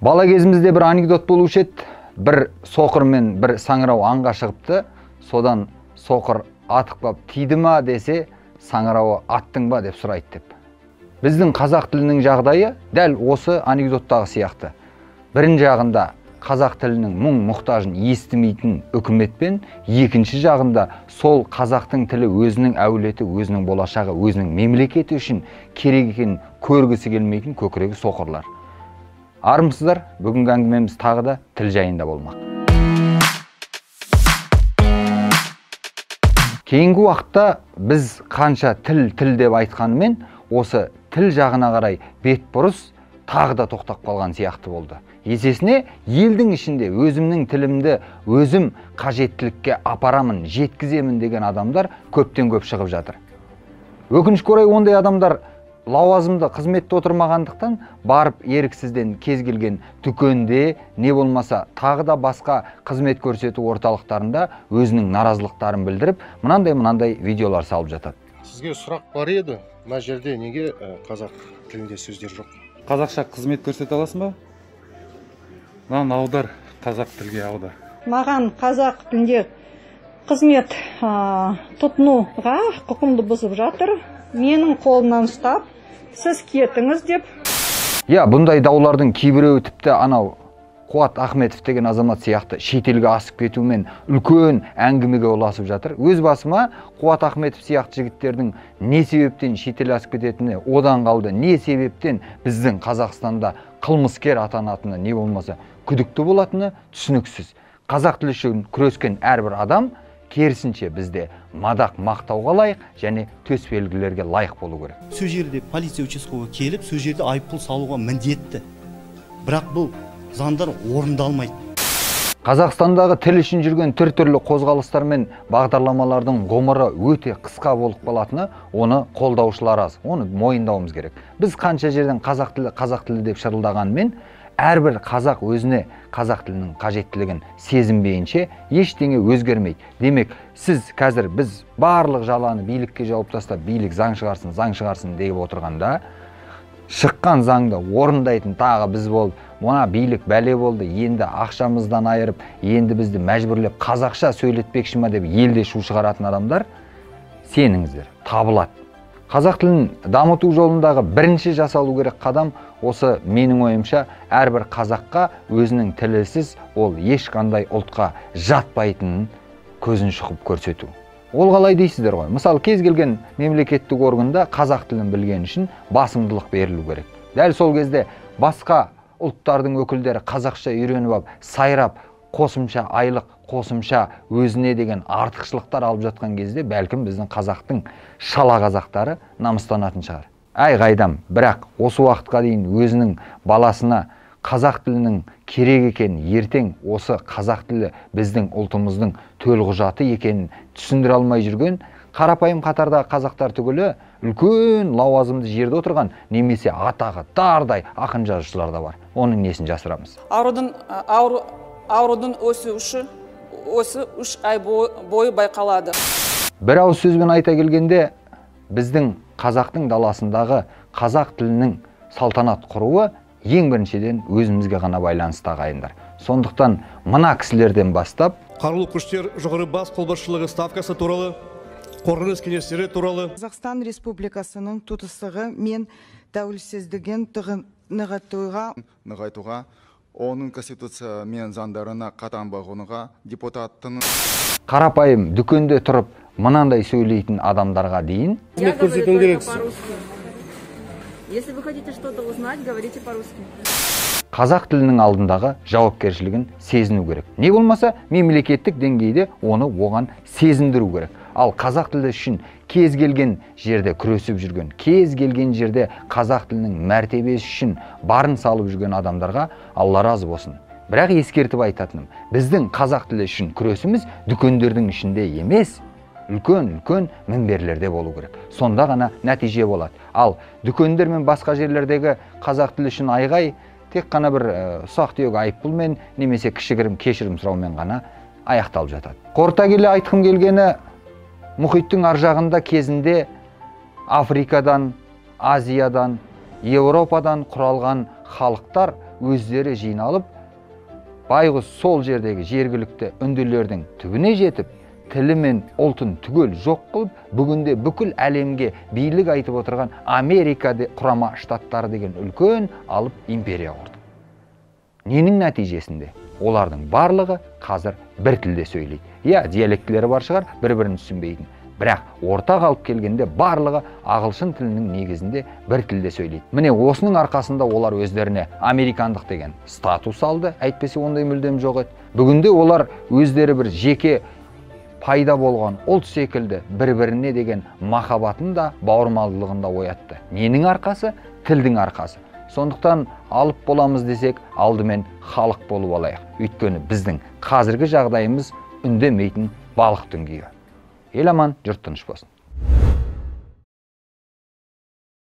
Бала кезімізде бір анекдот болушы еді. Bir соқыр мен bir саңырау аңға шығыпты. Содан соқыр атып қалып тиді ма десе, саңырауы аттың ба деп сұрайды деп. Біздің қазақ тілінің жағдайы дәл осы анекдоттағы сияқты. Бірінші жағында қазақ тілінің мұң мұқтажын естімейтін үкіметпен, екінші жағында сол қазақтың тілі өзінің әулеті, өзінің болашағы, өзінің мемлекеті үшін керек екенін көргісі келмейтін көкірегі соқырлар. Армысыздар, бүгінгі әңгімеміз тағы да тіл жайында болмақ. Кейінгі уақытта біз қанша тіл деп айтқанымен, осы тіл жағына қарай бетбұрыс тағы да тоқтап қалған сияқты болды. Есесіне, елдің ішінде өзімнің тілімді өзім қажеттілікке апарамын, жеткіземін деген адамдар көптен көп шығып жатыр. Өкінішке орай ондай адамдар лауазымды қызметте отырмағандықтан барып еріксізден кез келген дүкенде не болмаса тағы да басқа қызмет көрсету орталықтарында өзінің наразылықтарын білдіріп, мынандай видеолар салып жатады. Сізге сұрақ бар еді, мына жерде неге қазақ тілінде сөздер жоқ? Қазақша қызмет көрсете аласың ба? Мынаны аудар, қазақ тілге аудар. Маған қазақ тілінде қызмет тұтынуға құқымды бұзып жатыр. Менің қолымнан ұстап, сіз кетіңіз деп. Бұндай даулардың кейбіреуі тіпті анау Қуат Ахметов деген азамат сияқты шетелге асып кетумен үлкен әңгімеге ұласып жатыр. Өз басыма Қуат Ахметов сияқты жігіттердің не себептен шетел асып кететіні, одан қалды не себептен біздің Қазақстанда қылмыскер атанатыны, не болмаса күдікті болатыны түсініксіз. Қазақ тілі үшін күрескен әрбір адам керісінше бізде мадақ мақтауға лайық және төс белгілерге лайық болу керек. Сол жерде полиция участковы келіп, сол жерде айыппұл салуға міндетті. Бірақ бұл заңдар орындалмайды. Қазақстандағы тіл үшін жүрген түрлі қозғалыстар мен бағдарламалардың ғұмыры өте қысқа болып қалатыны, оны қолдаушылар аз. Оны мойындауымыз керек. Біз қанша жерден қазақ тілі деп шырылдағанмен, әрбір қазақ өзіне қазақ тілінің қажеттілігін сезінбейінше ештеңе өзгермейді. Демек, сіз қазір біз барлық жаланы билікке жауып тастап, билік заң шығарсын деп отырғанда, шыққан заңды орындайтын тағы біз болып, мына билік бәле болды, енді ақшамыздан айырып, енді бізді мәжбүрлеп қазақша сөйлетпекші ма деп елде шу шығаратын адамдар, сеніңіздер, табылады. Қазақ тілін дамыту жолындағы бірінші жасалу керек қадам осы, менің ойымша, әрбір қазаққа өзінің тілісіз ол ешқандай ұлтқа жатпайтынын көзін шұқып көрсету. Ол қалай дейсіздер ғой? Мысалы, кез келген мемлекеттік органда қазақ тілін білген үшін басымдылық берілу керек. Дәл сол кезде басқа ұлттардың өкілдері қазақша үйреніп алып, сайрап, қосымша айлық, қосымша өзіне деген артықшылықтар алып жатқан кезде, бәлкім біздің қазақтың шала қазақтары намыстанатын шығар. Қайдам, бірақ осы уақытқа дейін өзінің баласына қазақ тілінің керек екенін, ертең осы қазақ тілі біздің ұлтымыздың төлқұжаты екенін түсіндіре алмай жүрген қарапайым қатардағы қазақтар түгілі үлкен лауазымды жерде отырған немесе атағы дардай ақын жазушылар да бар. Оның несін жасырамыз? Аурудың осы 3 ай бойы байқалады. Бір ауыз сөзбен айта келгенде, біздің қазақтың даласындағы қазақ тілінің салтанат құруы ең біріншіден өзімізге ғана байланысты ағайындар. Сондықтан мына кісілерден бастап, Қарулы күштер жоғары бас қолбасшылығы ставкасы туралы, қорғаныс кеңестері туралы, Қазақстан Республикасының тұтастығы мен тәуелсіздігін нығайтуға, оның конституция мен заңдарына қатаң бағынуға депутаттың қарапайым дүкенде тұрып мынандай сөйлейтін адамдарға дейін, Если вы хотите что-то узнать, говорите по-русски. Қазақ тілінің алдындағы жауапкершілігін сезіну керек. Не болмаса, мемлекеттік деңгейде оны оған сезіндіру керек. Ал қазақ тілі үшін кез келген жерде күресіп жүрген, кез келген жерде қазақ тілінің мәртебесі үшін барын салып жүрген адамдарға Алла разы болсын. Бірақ ескертіп айтатыным, біздің қазақ тілі үшін күресіміз дүкендердің ішінде емес, үлкен мінберлерде болу керек. Сонда ғана нәтиже болады. Ал дүкендер мен басқа жерлердегі қазақ тілі үшін айғай тек қана бір ұсақ-түйек айыппұлмен немесе кішігірім кешірім сұраумен ғана аяқталып жатады. Қорыта келе айтқым келгені, мұхиттың ар жағында кезінде Африкадан, Азиядан, Еуропадан құралған халықтар өздері жиналып, байғұс сол жердегі жергілікті үнділердің түбіне жетіп, тілі мен ұлтын түгел жоқ қылып, бүгінде бүкіл әлемге билік айтып отырған Америка құрама штаттары деген үлкен алып империя құрды. Ненің нәтижесінде? Олардың барлығы қазір бір тілде сөйлейді. Диалектілері бар шығар, бір-бірін түсінбейтін. Бірақ ортақ алып келгенде барлығы ағылшын тілінің негізінде бір тілде сөйлейді. Міне осының арқасында олар өздеріне американдық деген статус алды, әйтпесе ондай мүлдем жоқ еді. Бүгінде олар өздері бір жеке пайда болған ұлт секілді бір-біріне деген махаббатын да бауырмалдығын да оятты. Ненің арқасы? Тілдің арқасы. Сондықтан алып боламыз десек, алдымен халық болып алайық. Өйткені біздің қазіргі жағдайымыз үндемейтін балық дүңгейі. Ел аман, жұрт тыныш болсын.